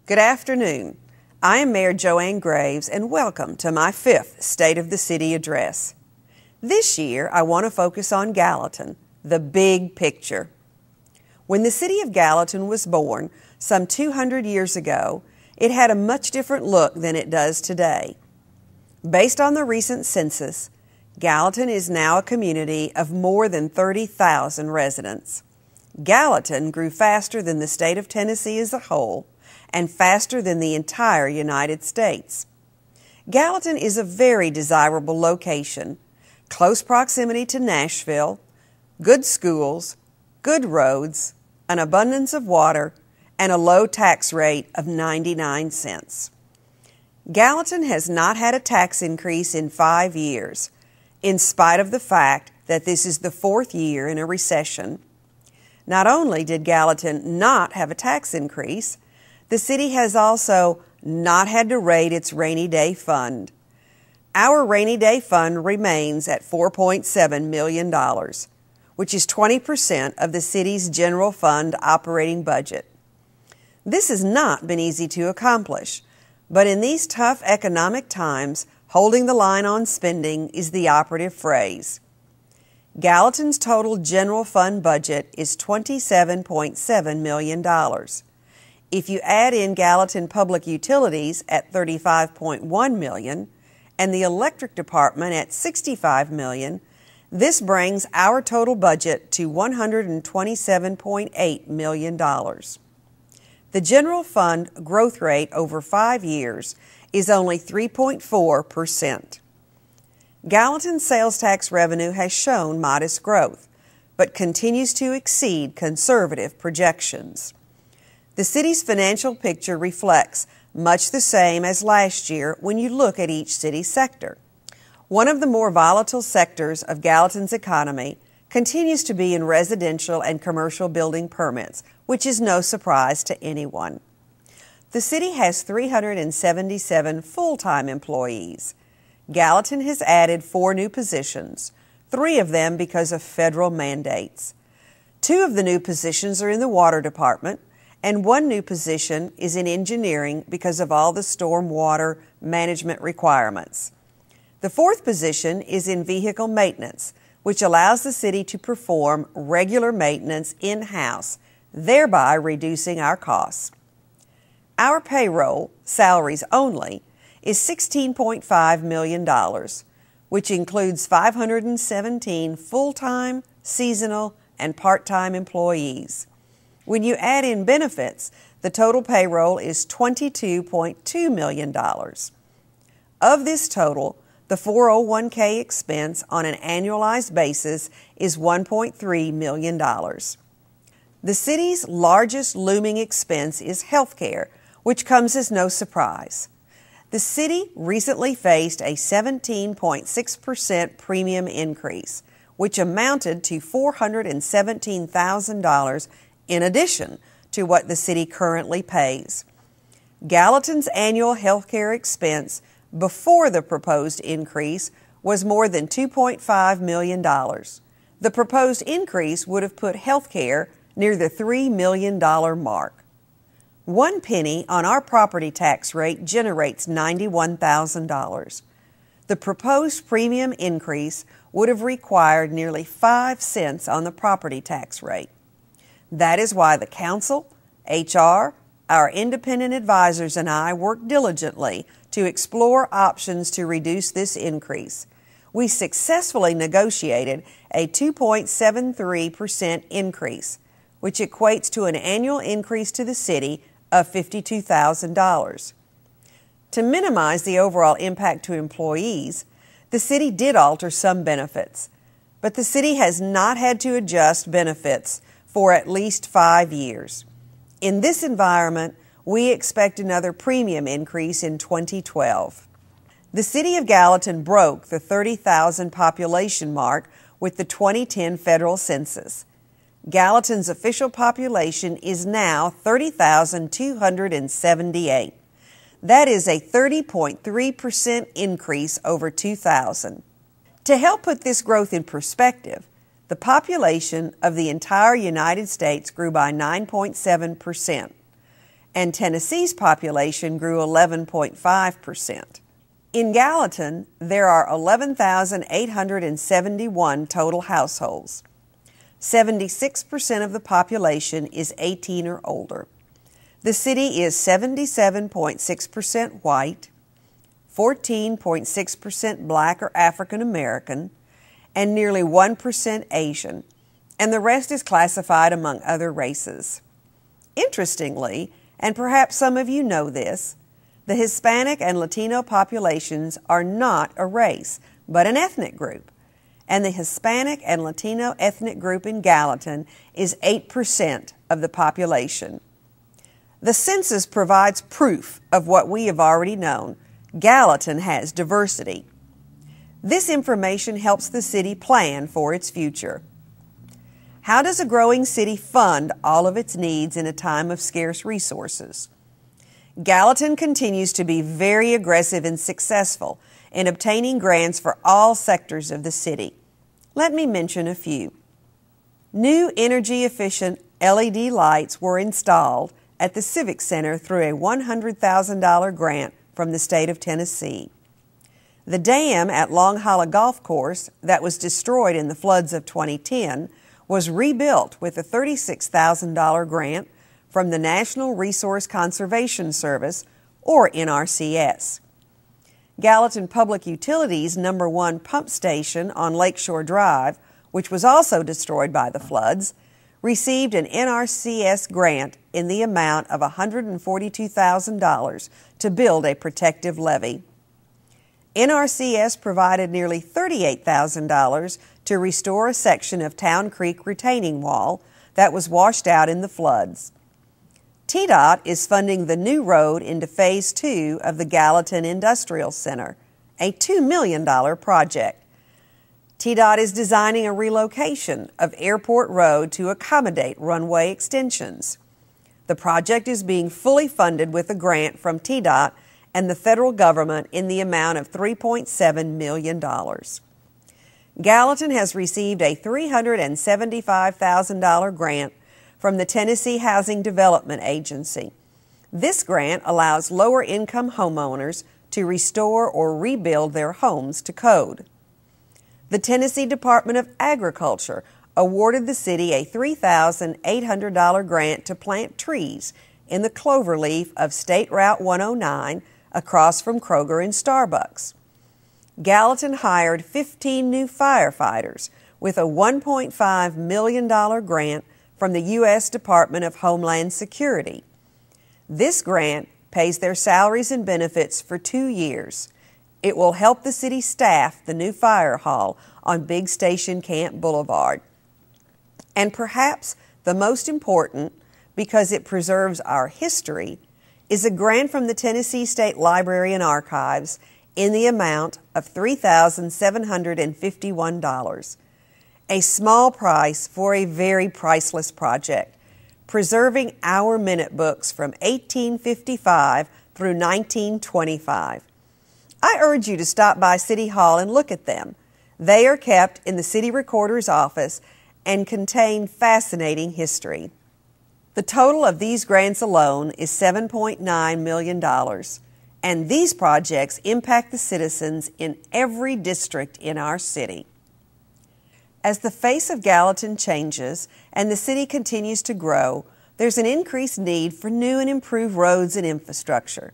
Good afternoon. I am Mayor Joanne Graves, and welcome to my 5th State of the City address. This year, I want to focus on Gallatin, the big picture. When the city of Gallatin was born, some 200 years ago, it had a much different look than it does today. Based on the recent census, Gallatin is now a community of more than 30,000 residents. Gallatin grew faster than the state of Tennessee as a whole, and faster than the entire United States. Gallatin is a very desirable location, close proximity to Nashville, good schools, good roads, an abundance of water, and a low tax rate of 99 cents. Gallatin has not had a tax increase in 5 years, in spite of the fact that this is the 4th year in a recession. Not only did Gallatin not have a tax increase, the city has also not had to raid its rainy day fund. Our rainy day fund remains at $4.7 million, which is 20% of the city's general fund operating budget. This has not been easy to accomplish, but in these tough economic times, holding the line on spending is the operative phrase. Gallatin's total general fund budget is $27.7 million. If you add in Gallatin Public Utilities at $35.1 million and the electric department at $65 million, this brings our total budget to $127.8 million. The general fund growth rate over 5 years is only 3.4%. Gallatin's sales tax revenue has shown modest growth, but continues to exceed conservative projections. The city's financial picture reflects much the same as last year when you look at each city sector. One of the more volatile sectors of Gallatin's economy continues to be in residential and commercial building permits, which is no surprise to anyone. The city has 377 full-time employees. Gallatin has added 4 new positions, 3 of them because of federal mandates. 2 of the new positions are in the water department, and 1 new position is in engineering because of all the stormwater management requirements. The 4th position is in vehicle maintenance, which allows the city to perform regular maintenance in-house, thereby reducing our costs. Our payroll, salaries only, is $16.5 million, which includes 517 full-time, seasonal, and part-time employees. When you add in benefits, the total payroll is $22.2 million. Of this total, the 401k expense on an annualized basis is $1.3 million. The city's largest looming expense is health care, which comes as no surprise. The city recently faced a 17.6% premium increase, which amounted to $417,000 in addition to what the city currently pays. Gallatin's annual health care expense before the proposed increase was more than $2.5 million. The proposed increase would have put health care near the $3 million mark. 1 penny on our property tax rate generates $91,000. The proposed premium increase would have required nearly 5 cents on the property tax rate. That is why the council, HR, our independent advisors, and I worked diligently to explore options to reduce this increase. We successfully negotiated a 2.73% increase, which equates to an annual increase to the city of $52,000. To minimize the overall impact to employees, the city did alter some benefits, but the city has not had to adjust benefits for at least 5 years. In this environment, we expect another premium increase in 2012. The city of Gallatin broke the 30,000 population mark with the 2010 federal census. Gallatin's official population is now 30,278. That is a 30.3% increase over 2000. To help put this growth in perspective, the population of the entire United States grew by 9.7%. and Tennessee's population grew 11.5%. In Gallatin, there are 11,871 total households. 76% of the population is 18 or older. The city is 77.6% white, 14.6% Black or African American, and nearly 1% Asian, and the rest is classified among other races. Interestingly, and perhaps some of you know this, the Hispanic and Latino populations are not a race, but an ethnic group, and the Hispanic and Latino ethnic group in Gallatin is 8% of the population. The census provides proof of what we have already known. Gallatin has diversity. This information helps the city plan for its future. How does a growing city fund all of its needs in a time of scarce resources? Gallatin continues to be very aggressive and successful in obtaining grants for all sectors of the city. Let me mention a few. New energy-efficient LED lights were installed at the Civic Center through a $100,000 grant from the state of Tennessee. The dam at Long Hollow Golf Course that was destroyed in the floods of 2010 was rebuilt with a $36,000 grant from the National Resource Conservation Service, or NRCS. Gallatin Public Utilities' #1 pump station on Lakeshore Drive, which was also destroyed by the floods, received an NRCS grant in the amount of $142,000 to build a protective levee. NRCS provided nearly $38,000 to restore a section of Town Creek retaining wall that was washed out in the floods. TDOT is funding the new road into Phase 2 of the Gallatin Industrial Center, a $2 million project. TDOT is designing a relocation of Airport Road to accommodate runway extensions. The project is being fully funded with a grant from TDOT and the federal government in the amount of $3.7 million. Gallatin has received a $375,000 grant from the Tennessee Housing Development Agency. This grant allows lower-income homeowners to restore or rebuild their homes to code. The Tennessee Department of Agriculture awarded the city a $3,800 grant to plant trees in the cloverleaf of State Route 109 across from Kroger and Starbucks. Gallatin hired 15 new firefighters with a $1.5 million grant from the U.S. Department of Homeland Security. This grant pays their salaries and benefits for 2 years. It will help the city staff the new fire hall on Big Station Camp Boulevard. And perhaps the most important, because it preserves our history, is a grant from the Tennessee State Library and Archives in the amount of $3,751, a small price for a very priceless project, preserving our minute books from 1855 through 1925. I urge you to stop by City Hall and look at them. They are kept in the City Recorder's office and contain fascinating history. The total of these grants alone is $7.9 million, and these projects impact the citizens in every district in our city. As the face of Gallatin changes and the city continues to grow, there's an increased need for new and improved roads and infrastructure.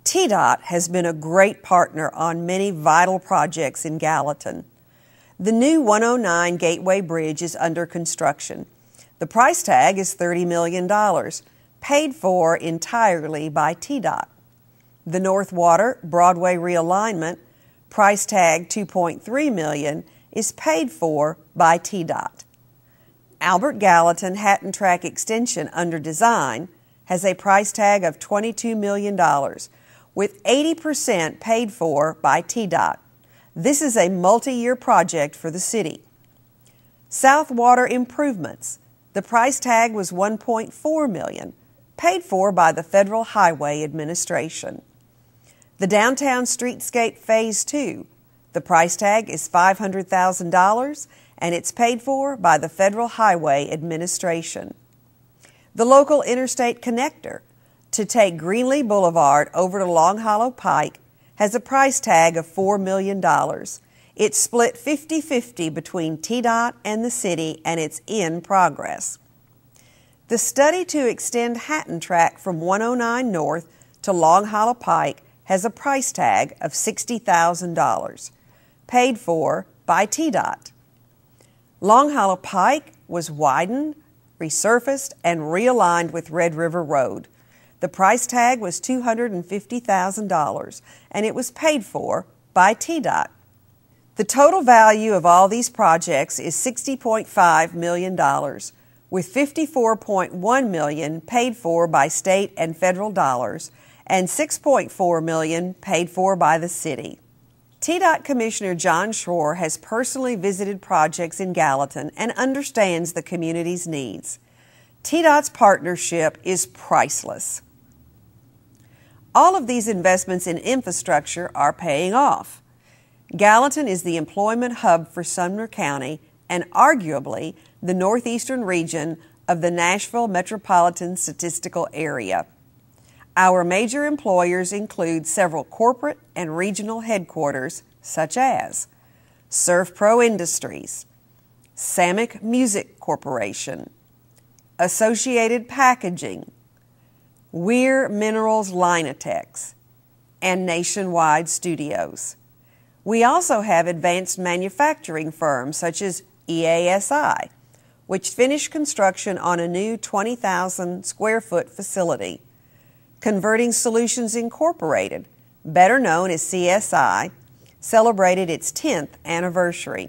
TDOT has been a great partner on many vital projects in Gallatin. The new 109 Gateway Bridge is under construction. The price tag is $30 million, paid for entirely by TDOT. The North Water Broadway realignment, price tag $2.3 million, is paid for by TDOT. Albert Gallatin Hatton Track Extension under design has a price tag of $22 million, with 80% paid for by TDOT. This is a multi-year project for the city. South Water Improvements. The price tag was $1.4 million, paid for by the Federal Highway Administration. The Downtown Streetscape Phase 2. The price tag is $500,000, and it's paid for by the Federal Highway Administration. The local interstate connector. to take Greenlee Boulevard over to Long Hollow Pike has a price tag of $4 million. It's split 50-50 between TDOT and the city, and it's in progress. The study to extend Hatton Track from 109 North to Long Hollow Pike has a price tag of $60,000, paid for by TDOT. Long Hollow Pike was widened, resurfaced, and realigned with Red River Road. The price tag was $250,000, and it was paid for by TDOT. The total value of all these projects is $60.5 million, with $54.1 million paid for by state and federal dollars and $6.4 million paid for by the city. TDOT Commissioner John Schroer has personally visited projects in Gallatin and understands the community's needs. TDOT's partnership is priceless. All of these investments in infrastructure are paying off. Gallatin is the employment hub for Sumner County and arguably the northeastern region of the Nashville Metropolitan Statistical Area. Our major employers include several corporate and regional headquarters such as ServPro Industries, Samick Music Corporation, Associated Packaging, Weir Minerals Linatex, and Nationwide Studios. We also have advanced manufacturing firms such as EASI, which finished construction on a new 20,000 square foot facility. Converting Solutions Incorporated, better known as CSI, celebrated its 10th anniversary.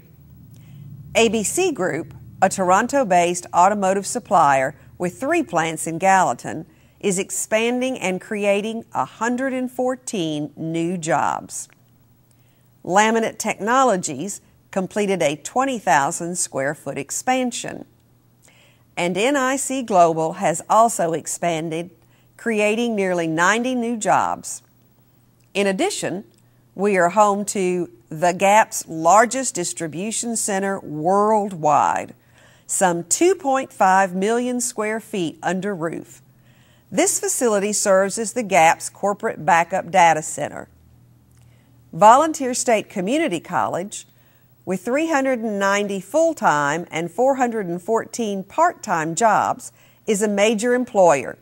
ABC Group, a Toronto-based automotive supplier with 3 plants in Gallatin, is expanding and creating 114 new jobs. Laminate Technologies completed a 20,000 square foot expansion. And NIC Global has also expanded, creating nearly 90 new jobs. In addition, we are home to the Gap's largest distribution center worldwide, some 2.5 million square feet under roof. This facility serves as the Gap's corporate backup data center. Volunteer State Community College, with 390 full-time and 414 part-time jobs, is a major employer,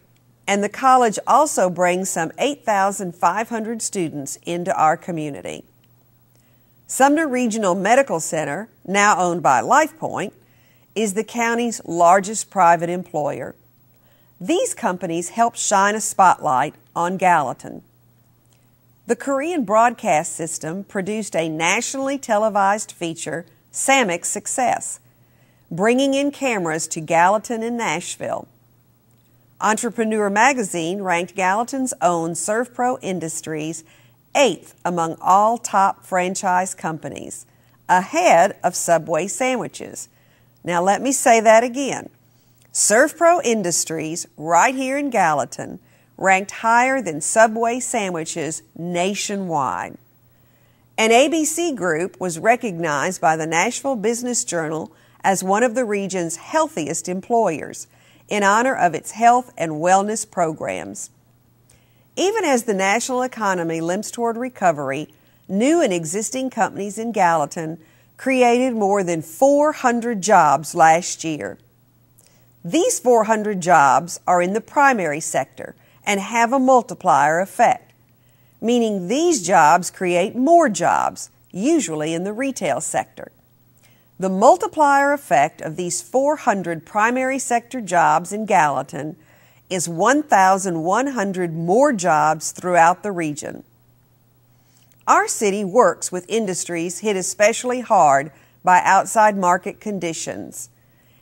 and the college also brings some 8,500 students into our community. Sumner Regional Medical Center, now owned by LifePoint, is the county's largest private employer. These companies help shine a spotlight on Gallatin. The Korean broadcast system produced a nationally televised feature, Samick Success, bringing in cameras to Gallatin and Nashville. Entrepreneur magazine ranked Gallatin's own ServPro Industries 8th among all top franchise companies, ahead of Subway sandwiches. Now let me say that again. ServPro Industries, right here in Gallatin, ranked higher than Subway sandwiches nationwide. And ABC Group was recognized by the Nashville Business Journal as one of the region's healthiest employers in honor of its health and wellness programs. Even as the national economy limps toward recovery, new and existing companies in Gallatin created more than 400 jobs last year. These 400 jobs are in the primary sector and have a multiplier effect, meaning these jobs create more jobs, usually in the retail sector. The multiplier effect of these 400 primary sector jobs in Gallatin is 1,100 more jobs throughout the region. Our city works with industries hit especially hard by outside market conditions,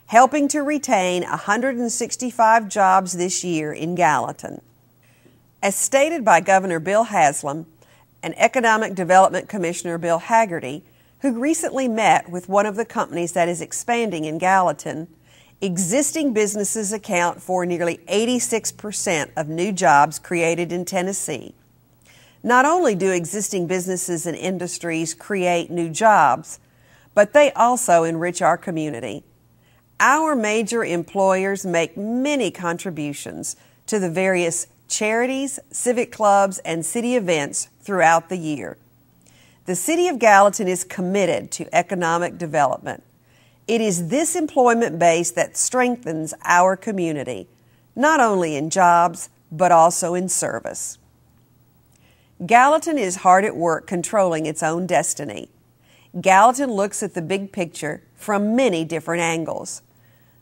helping to retain 165 jobs this year in Gallatin. As stated by Governor Bill Haslam and Economic Development Commissioner Bill Haggerty, who recently met with one of the companies that is expanding in Gallatin, existing businesses account for nearly 86% of new jobs created in Tennessee. Not only do existing businesses and industries create new jobs, but they also enrich our community. Our major employers make many contributions to the various charities, civic clubs, and city events throughout the year. The City of Gallatin is committed to economic development. It is this employment base that strengthens our community, not only in jobs, but also in service. Gallatin is hard at work controlling its own destiny. Gallatin looks at the big picture from many different angles.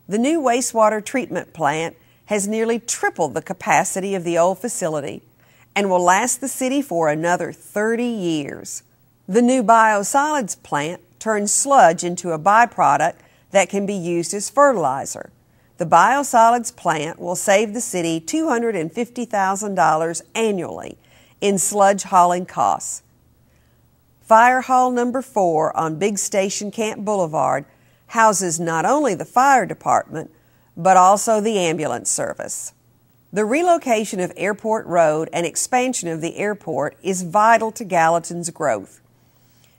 The new wastewater treatment plant has nearly tripled the capacity of the old facility and will last the city for another 30 years. The new biosolids plant turns sludge into a byproduct that can be used as fertilizer. The biosolids plant will save the city $250,000 annually in sludge hauling costs. Fire Hall Number 4 on Big Station Camp Boulevard houses not only the fire department, but also the ambulance service. The relocation of Airport Road and expansion of the airport is vital to Gallatin's growth.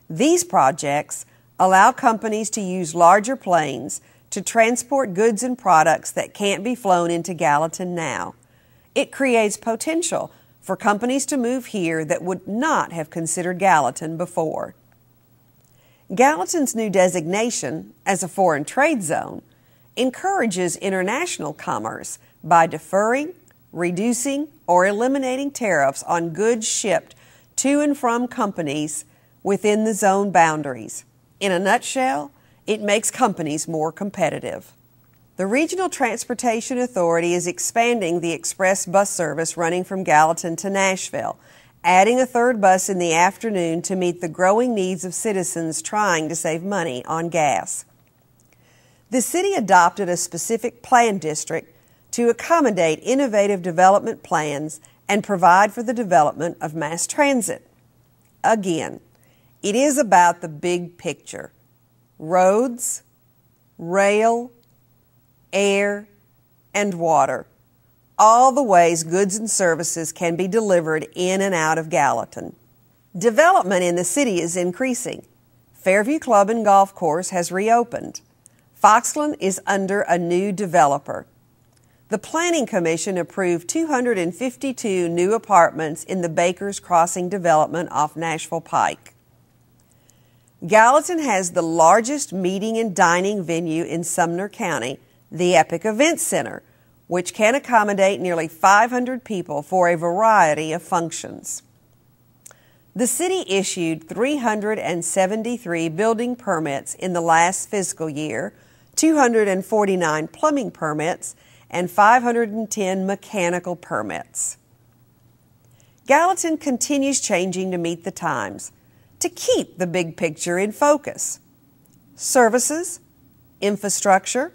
These projects allow companies to use larger planes to transport goods and products that can't be flown into Gallatin now. It creates potential for companies to move here that would not have considered Gallatin before. Gallatin's new designation as a foreign trade zone encourages international commerce by deferring, reducing, or eliminating tariffs on goods shipped to and from companies within the zone boundaries. In a nutshell, it makes companies more competitive. The Regional Transportation Authority is expanding the express bus service running from Gallatin to Nashville, adding a third bus in the afternoon to meet the growing needs of citizens trying to save money on gas. The city adopted a specific plan district to accommodate innovative development plans and provide for the development of mass transit. Again, it is about the big picture: roads, rail, air, and water, all the ways goods and services can be delivered in and out of Gallatin. Development in the city is increasing. Fairview Club and Golf Course has reopened. Foxland is under a new developer. The Planning Commission approved 252 new apartments in the Bakers Crossing development off Nashville Pike. Gallatin has the largest meeting and dining venue in Sumner County, the Epic Event Center, which can accommodate nearly 500 people for a variety of functions. The city issued 373 building permits in the last fiscal year, 249 plumbing permits, and 510 mechanical permits. Gallatin continues changing to meet the times, to keep the big picture in focus. Services, infrastructure,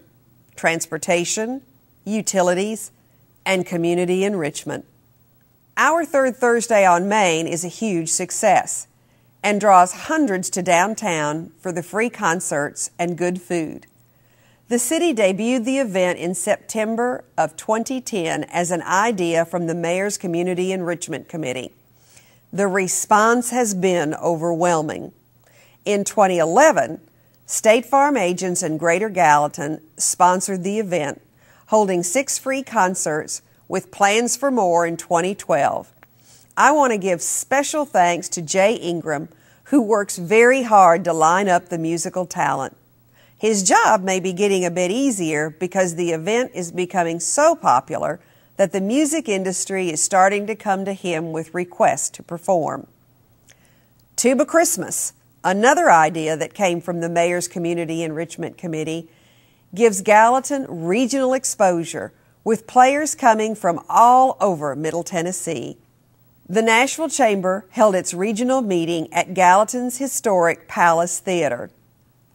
transportation, utilities, and community enrichment. Our Third Thursday on Main is a huge success and draws hundreds to downtown for the free concerts and good food. The city debuted the event in September of 2010 as an idea from the Mayor's Community Enrichment Committee. The response has been overwhelming. In 2011, State Farm agents in Greater Gallatin sponsored the event, holding 6 free concerts with plans for more in 2012. I want to give special thanks to Jay Ingram, who works very hard to line up the musical talent. His job may be getting a bit easier because the event is becoming so popular that the music industry is starting to come to him with requests to perform. Tuba Christmas, another idea that came from the Mayor's Community Enrichment Committee, gives Gallatin regional exposure with players coming from all over Middle Tennessee. The Nashville Chamber held its regional meeting at Gallatin's historic Palace Theater.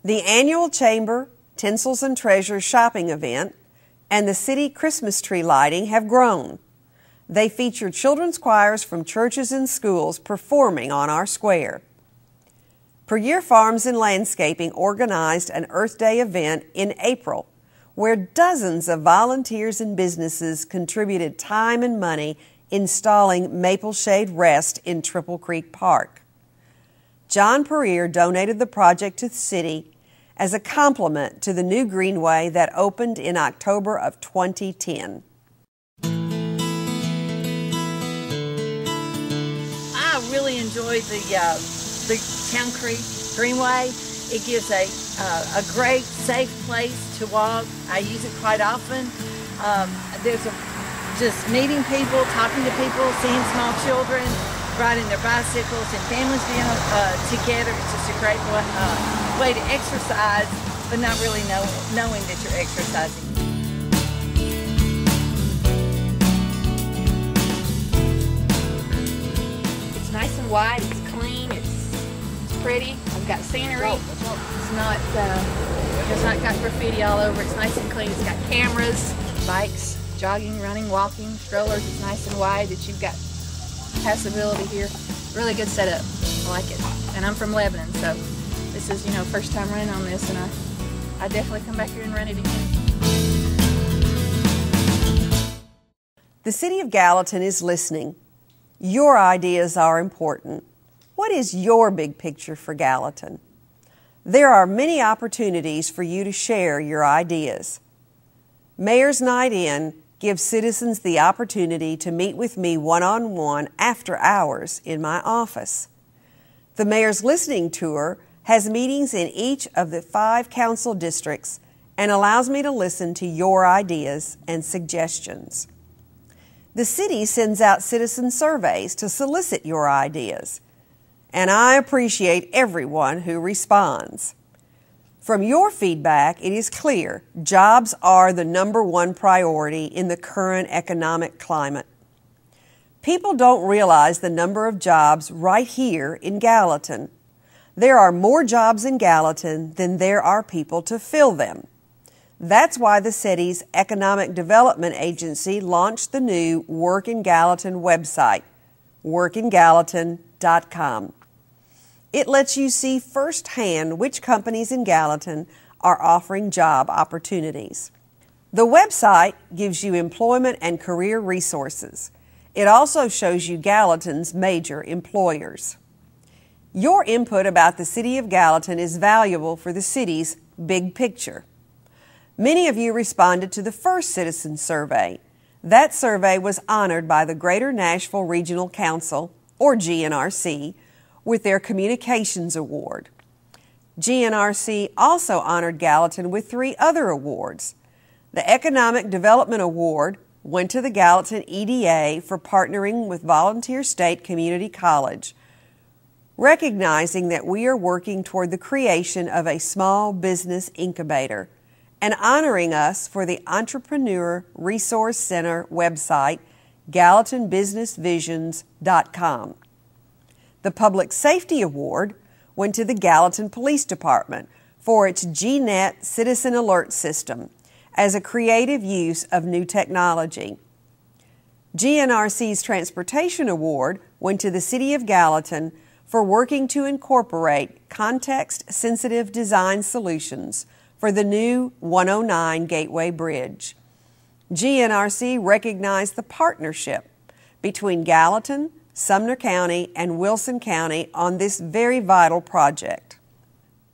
The annual Chamber Tinsels and Treasures shopping event and the city Christmas tree lighting have grown. They feature children's choirs from churches and schools performing on our square. Perrier Farms and Landscaping organized an Earth Day event in April, where dozens of volunteers and businesses contributed time and money installing Maple Shade Rest in Triple Creek Park. John Perrier donated the project to the city as a complement to the new greenway that opened in October of 2010. enjoy the Town Creek Greenway. It gives a great, safe place to walk. I use it quite often. There's just meeting people, talking to people, seeing small children riding their bicycles and families being together. It's just a great way to exercise, but not really knowing that you're exercising. It's nice and wide, it's clean, it's pretty. I've got scenery. It's not got graffiti all over. It's nice and clean. It's got cameras, bikes, jogging, running, walking, strollers. It's nice and wide that you've got passability here. Really good setup. I like it. And I'm from Lebanon, so this is, first time running on this, and I definitely come back here and run it again. The City of Gallatin is listening. Your ideas are important. What is your big picture for Gallatin? There are many opportunities for you to share your ideas. Mayor's Night In gives citizens the opportunity to meet with me one-on-one after hours in my office. The Mayor's Listening Tour has meetings in each of the 5 council districts and allows me to listen to your ideas and suggestions. The city sends out citizen surveys to solicit your ideas, and I appreciate everyone who responds. From your feedback, it is clear jobs are the #1 priority in the current economic climate. People don't realize the number of jobs right here in Gallatin. There are more jobs in Gallatin than there are people to fill them. That's why the city's Economic Development Agency launched the new Work in Gallatin website, workingallatin.com. It lets you see firsthand which companies in Gallatin are offering job opportunities. The website gives you employment and career resources. It also shows you Gallatin's major employers. Your input about the City of Gallatin is valuable for the city's big picture. Many of you responded to the first citizen survey. That survey was honored by the Greater Nashville Regional Council, or GNRC, with their Communications Award. GNRC also honored Gallatin with 3 other awards. The Economic Development Award went to the Gallatin EDA for partnering with Volunteer State Community College, recognizing that we are working toward the creation of a small business incubator, and honoring us for the Entrepreneur Resource Center website, GallatinBusinessVisions.com. The Public Safety Award went to the Gallatin Police Department for its GNet Citizen Alert System as a creative use of new technology. GNRC's Transportation Award went to the City of Gallatin for working to incorporate context-sensitive design solutions for the new 109 Gateway Bridge. GNRC recognized the partnership between Gallatin, Sumner County, and Wilson County on this very vital project.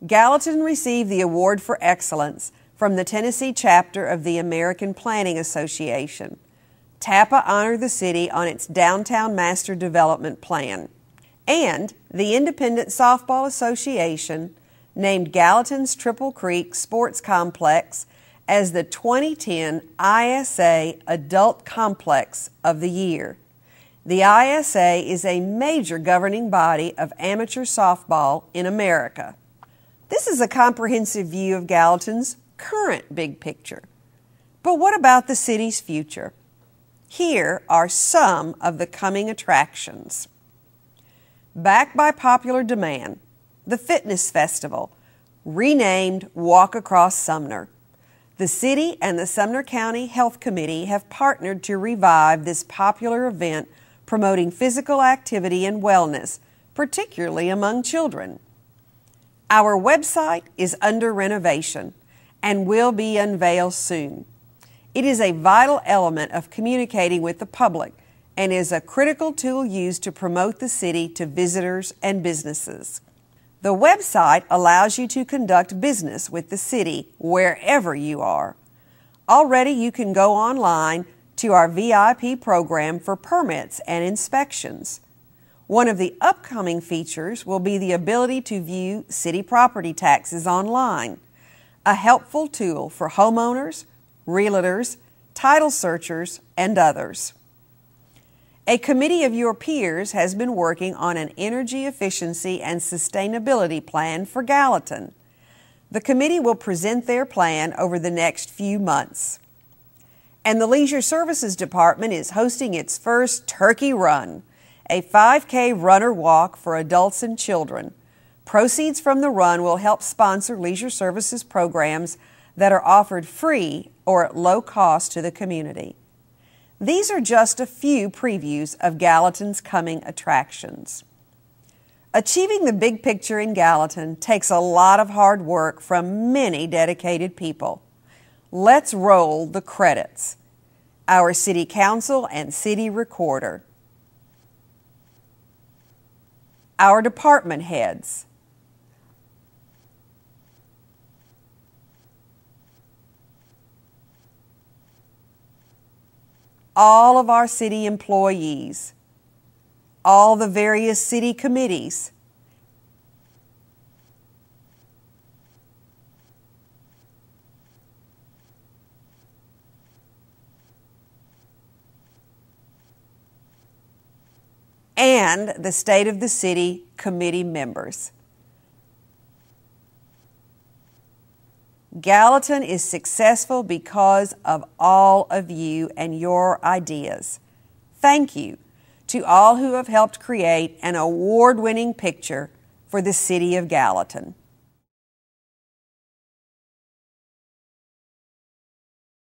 Gallatin received the Award for Excellence from the Tennessee chapter of the American Planning Association. TAPA honored the city on its Downtown Master Development Plan. And the Independent Softball Association named Gallatin's Triple Creek Sports Complex as the 2010 ISA Adult Complex of the Year. The ISA is a major governing body of amateur softball in America. This is a comprehensive view of Gallatin's current big picture. But what about the city's future? Here are some of the coming attractions. Backed by popular demand, the Fitness Festival, renamed Walk Across Sumner. The city and the Sumner County Health Committee have partnered to revive this popular event promoting physical activity and wellness, particularly among children. Our website is under renovation and will be unveiled soon. It is a vital element of communicating with the public and is a critical tool used to promote the city to visitors and businesses. The website allows you to conduct business with the city wherever you are. Already you can go online to our VIP program for permits and inspections. One of the upcoming features will be the ability to view city property taxes online, a helpful tool for homeowners, realtors, title searchers, and others. A committee of your peers has been working on an energy efficiency and sustainability plan for Gallatin. The committee will present their plan over the next few months. And the Leisure Services Department is hosting its first Turkey Run, a 5K runner walk for adults and children. Proceeds from the run will help sponsor leisure services programs that are offered free or at low cost to the community. These are just a few previews of Gallatin's coming attractions. Achieving the big picture in Gallatin takes a lot of hard work from many dedicated people. Let's roll the credits. Our City Council and City Recorder. Our department heads. All of our city employees. All the various city committees. And the State of the City committee members. Gallatin is successful because of all of you and your ideas. Thank you to all who have helped create an award-winning picture for the City of Gallatin.